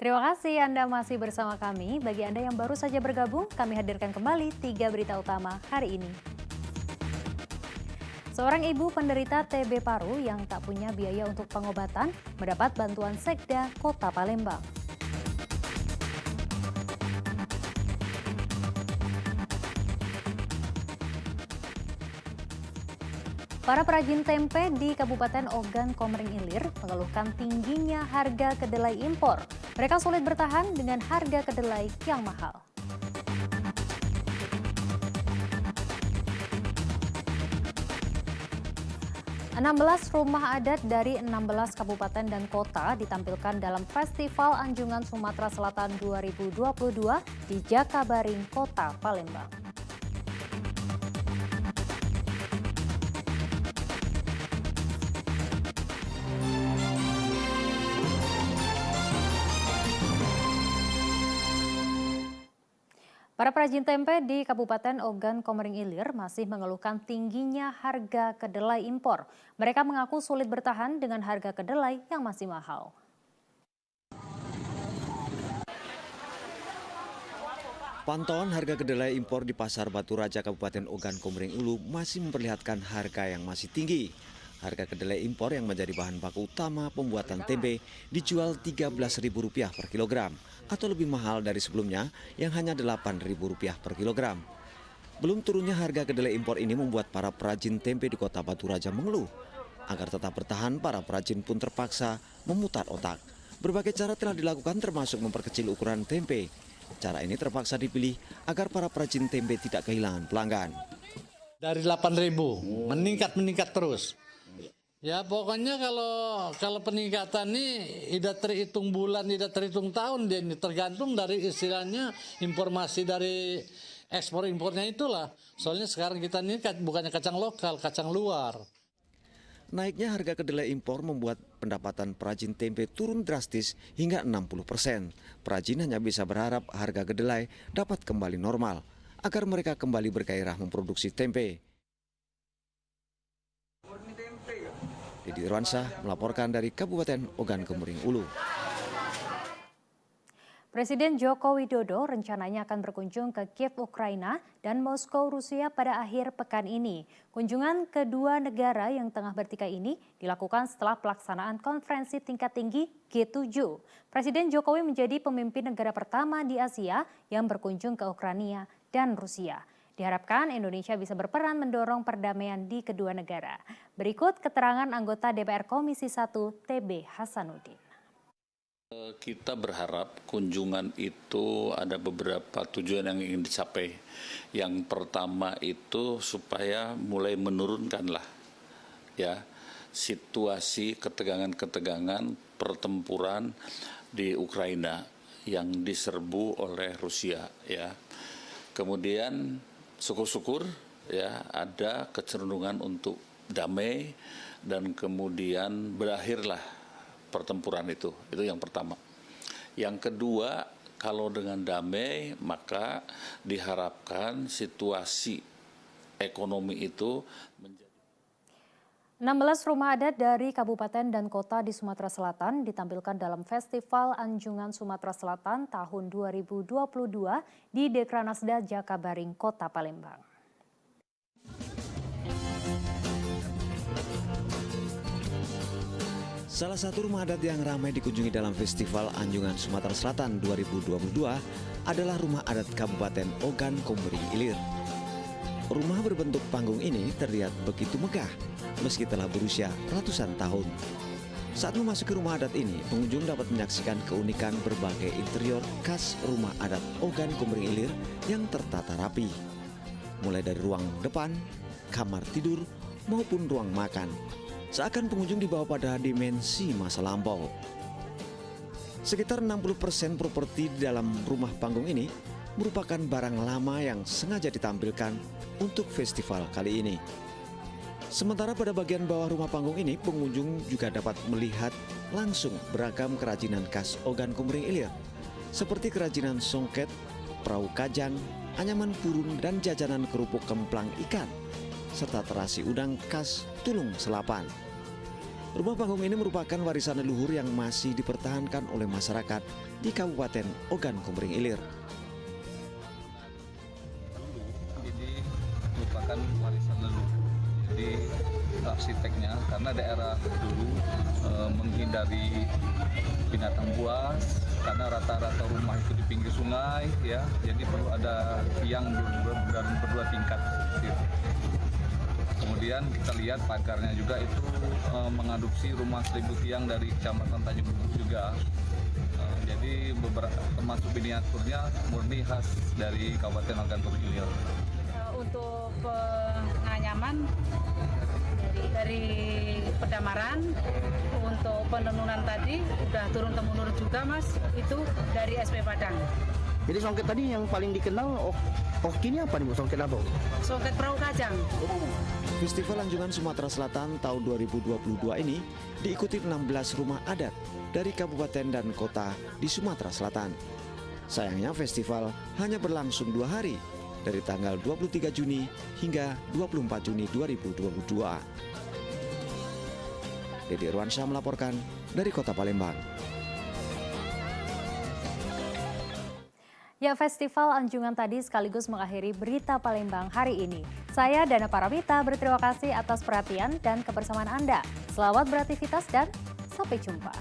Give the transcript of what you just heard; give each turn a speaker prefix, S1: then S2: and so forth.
S1: Terima kasih Anda masih bersama kami. Bagi Anda yang baru saja bergabung, kami hadirkan kembali 3 berita utama hari ini. Seorang ibu penderita TB paru yang tak punya biaya untuk pengobatan mendapat bantuan Sekda Kota Palembang. Para perajin tempe di Kabupaten Ogan Komering Ilir mengeluhkan tingginya harga kedelai impor. Mereka sulit bertahan dengan harga kedelai yang mahal. 16 rumah adat dari 16 kabupaten dan kota ditampilkan dalam Festival Anjungan Sumatera Selatan 2022 di Jakabaring, Kota Palembang. Para perajin tempe di Kabupaten Ogan Komering Ilir masih mengeluhkan tingginya harga kedelai impor. Mereka mengaku sulit bertahan dengan harga kedelai yang masih mahal.
S2: Pantauan harga kedelai impor di Pasar Batu Raja Kabupaten Ogan Komering Ulu masih memperlihatkan harga yang masih tinggi. Harga kedelai impor yang menjadi bahan baku utama pembuatan tempe dijual Rp13.000 per kilogram atau lebih mahal dari sebelumnya yang hanya Rp8.000 per kilogram. Belum turunnya harga kedelai impor ini membuat para perajin tempe di Kota Batu Raja mengeluh. Agar tetap bertahan, para perajin pun terpaksa memutar otak. Berbagai cara telah dilakukan termasuk memperkecil ukuran tempe. Cara ini terpaksa dipilih agar para perajin tempe tidak kehilangan pelanggan.
S3: Dari 8.000 meningkat terus. Ya pokoknya kalau peningkatan ini tidak terhitung bulan, tidak terhitung tahun, dia ini tergantung dari istilahnya informasi dari ekspor impornya itulah. Soalnya sekarang kita ini bukannya kacang lokal, kacang luar.
S2: Naiknya harga kedelai impor membuat pendapatan perajin tempe turun drastis hingga 60%. Perajin hanya bisa berharap harga kedelai dapat kembali normal agar mereka kembali bergairah memproduksi tempe. Didi Irwansyah melaporkan dari Kabupaten Ogan Komering Ulu.
S1: Presiden Joko Widodo rencananya akan berkunjung ke Kiev, Ukraina dan Moskow, Rusia pada akhir pekan ini. Kunjungan kedua negara yang tengah bertikai ini dilakukan setelah pelaksanaan konferensi tingkat tinggi G7. Presiden Jokowi menjadi pemimpin negara pertama di Asia yang berkunjung ke Ukraina dan Rusia. Diharapkan Indonesia bisa berperan mendorong perdamaian di kedua negara. Berikut keterangan anggota DPR Komisi 1 TB Hasanuddin.
S4: Kita berharap kunjungan itu ada beberapa tujuan yang ingin dicapai. Yang pertama itu supaya mulai menurunkanlah ya situasi ketegangan-ketegangan pertempuran di Ukraina yang diserbu oleh Rusia ya. Kemudian syukur-syukur ya ada kecenderungan untuk damai dan kemudian berakhirlah pertempuran itu yang pertama. Yang kedua, kalau dengan damai maka diharapkan situasi ekonomi itu menjadi
S1: 16 rumah adat dari kabupaten dan kota di Sumatera Selatan ditampilkan dalam Festival Anjungan Sumatera Selatan tahun 2022 di Dekranasda Jakabaring, Kota Palembang.
S2: Salah satu rumah adat yang ramai dikunjungi dalam Festival Anjungan Sumatera Selatan 2022 adalah rumah adat Kabupaten Ogan Komering Ilir. Rumah berbentuk panggung ini terlihat begitu megah meski telah berusia ratusan tahun. Saat memasuki rumah adat ini, pengunjung dapat menyaksikan keunikan berbagai interior khas rumah adat Ogan Komering Ilir yang tertata rapi. Mulai dari ruang depan, kamar tidur, maupun ruang makan. Seakan pengunjung dibawa pada dimensi masa lampau. Sekitar 60% properti di dalam rumah panggung ini merupakan barang lama yang sengaja ditampilkan untuk festival kali ini. Sementara pada bagian bawah rumah panggung ini, pengunjung juga dapat melihat langsung beragam kerajinan khas Ogan Komering Ilir, seperti kerajinan songket, perahu kajang, anyaman purun, dan jajanan kerupuk kemplang ikan, serta terasi udang khas Tulung Selapan. Rumah panggung ini merupakan warisan leluhur yang masih dipertahankan oleh masyarakat di Kabupaten Ogan Komering Ilir.
S5: Ini merupakan warisan leluhur. Jadi arsiteknya karena daerah dulu menghindari binatang buas karena rata-rata rumah itu di pinggir sungai ya. Jadi perlu ada tiang berdua tingkat. Gitu. Kemudian kita lihat pagarnya juga itu mengadopsi rumah 1000 tiang dari Kecamatan Tanjung Bungkuk juga. Jadi beberapa termasuk miniaturnya murni khas dari Kabupaten Ogan Komering Ilir.
S6: Untuk penganyaman dari Pedamaran, untuk penenunan tadi udah turun temurun juga Mas, itu dari SP Padang.
S7: Jadi songket tadi yang paling dikenal Oki ini apa nih Bu? Songket apa?
S6: Songket Perahu Kajang.
S2: Festival Anjungan Sumatera Selatan tahun 2022 ini diikuti 16 rumah adat dari kabupaten dan kota di Sumatera Selatan. Sayangnya festival hanya berlangsung 2 hari, dari tanggal 23 Juni hingga 24 Juni 2022. Dede Irwansyah melaporkan dari Kota Palembang.
S1: Ya, Festival Anjungan tadi sekaligus mengakhiri berita Palembang hari ini. Saya Dana Paramita berterima kasih atas perhatian dan kebersamaan Anda. Selamat beraktivitas dan sampai jumpa.